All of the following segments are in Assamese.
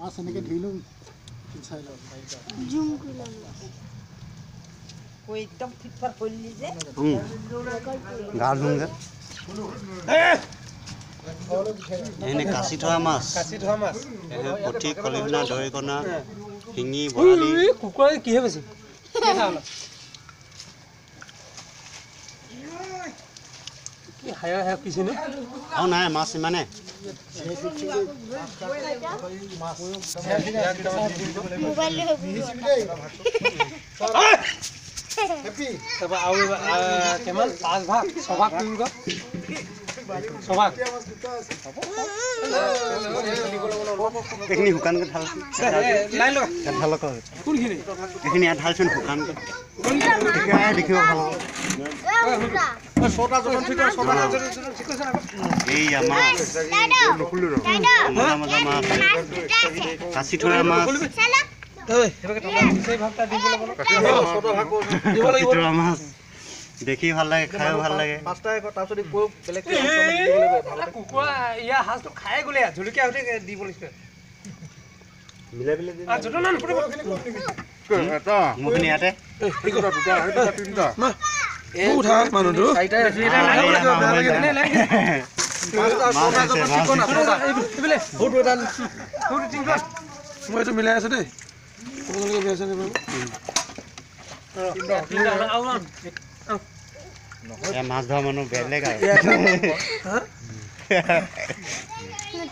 মাছ এনেকে ধুইলো চাই লও জুম কৰিলা কই একদম ফিটফাট কৰিলি যে গা ধুংগে এনে কাছি থোৱা মাছ পুঠি খলিহনা দৰিকণা শিঙি বৰালি কুকুৰা কিহে বেছি কি হায়া হায়া কিছিনে আৰু নাই মাছ ইমানে মোবাইল লৈ হ্যাপি তবে আৰু কেমান 5 ভাগ 6 ভাগ কৰিব সবাক এইখিনি শুকানকৈ ঢাল লাইন লগা ঢাল কৰ কোনখিনি এইখিনি ঢালচোন শুকানকৈ দেখিব ভাল হ'ব ছটা জন ঠিক আছে ছটা জন ঠিক আছে না এইয়া মাছ মজা মজা মাছ কাছি থোৱা মাছ এই হেবাকে তলা সেই ভাগটা দিব লাগিব ছটা ভাগ দিব লাগিব থোৱা মাছ দেখি ভাল লাগে খায়ও ভাল লাগে পাঁচটা তাৰপিছত কো বেলেগ দিব লাগিব ভাল কুকুৰা ইয়া হাঁসটো খাই গলে ঝুলকিয়া হতে দিব লাগিব মিলাই মিলাই দিন যত না নপৰিব এটা মুখনি ইয়াতে ঠিক কথা দুটা এটা তিনটা মা এ উঠা মানুহটো চাইটা আছে এটা লাগে নে লাগে পাঁচটা ছটা জন ঠিক না ছটা এইবিলে বহুত এটা বহুত তিনটা মই এটা মিলাই আছে দেই কোনলৈকে বেছে নে তিনটা আউ এ মাছ ধৰা মানুহ বেলেগ আৰু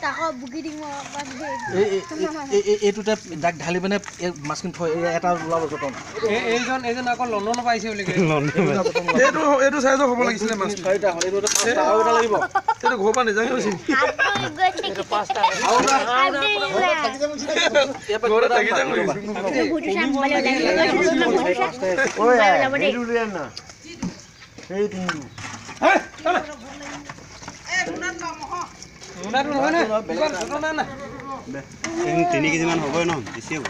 তাকো বুকি দিম এইটোতে দাগ ঢালি মানে মাছখিনি থৈ এটা ওলাব যতন এইজন আকৌ লণ্ডনৰ পাইছে বুলি এইটো সাইজৰ হ'ব লাগিছিলে মাছ চাৰিটা হ'ল এইটো আৰু এটা লাগিব এইটো ঘৰ পৰা নিজাকে গৈছিল এইটো পাঁচটা ঘৰতে থাকি যাম না এই তিনটো মুনাটো নহয় না বেলেগ ছোট না না 3 কেজি মান হ'বই ন বেছি হ'ব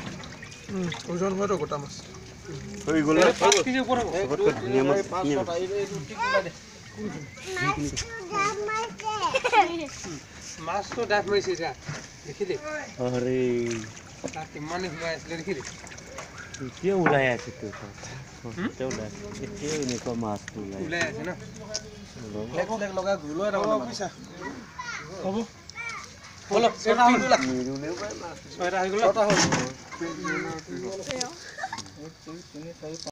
ওজন হয়তো গোটা মাছ হৈ গ'ল 5 কেজি ওপৰ হ'ব সবতকৈ ধুনীয়া মাছ মাছটো ডাক মাৰিছে যা দেখিলি আৰে কিমান হিমাই আছিল দেখিলি এতিয়া ওলাই আছে তো এতিয়া ওলাই এতিয়া এনেকুৱা মাছ ওলাই আছে না লেগ লগা গুলো এটা পইচা হ'ব বলো ছটা হৈ গ'ল মিৰুলেও পায় মাছ ছটা হৈ গ'ল ছটা হ'ল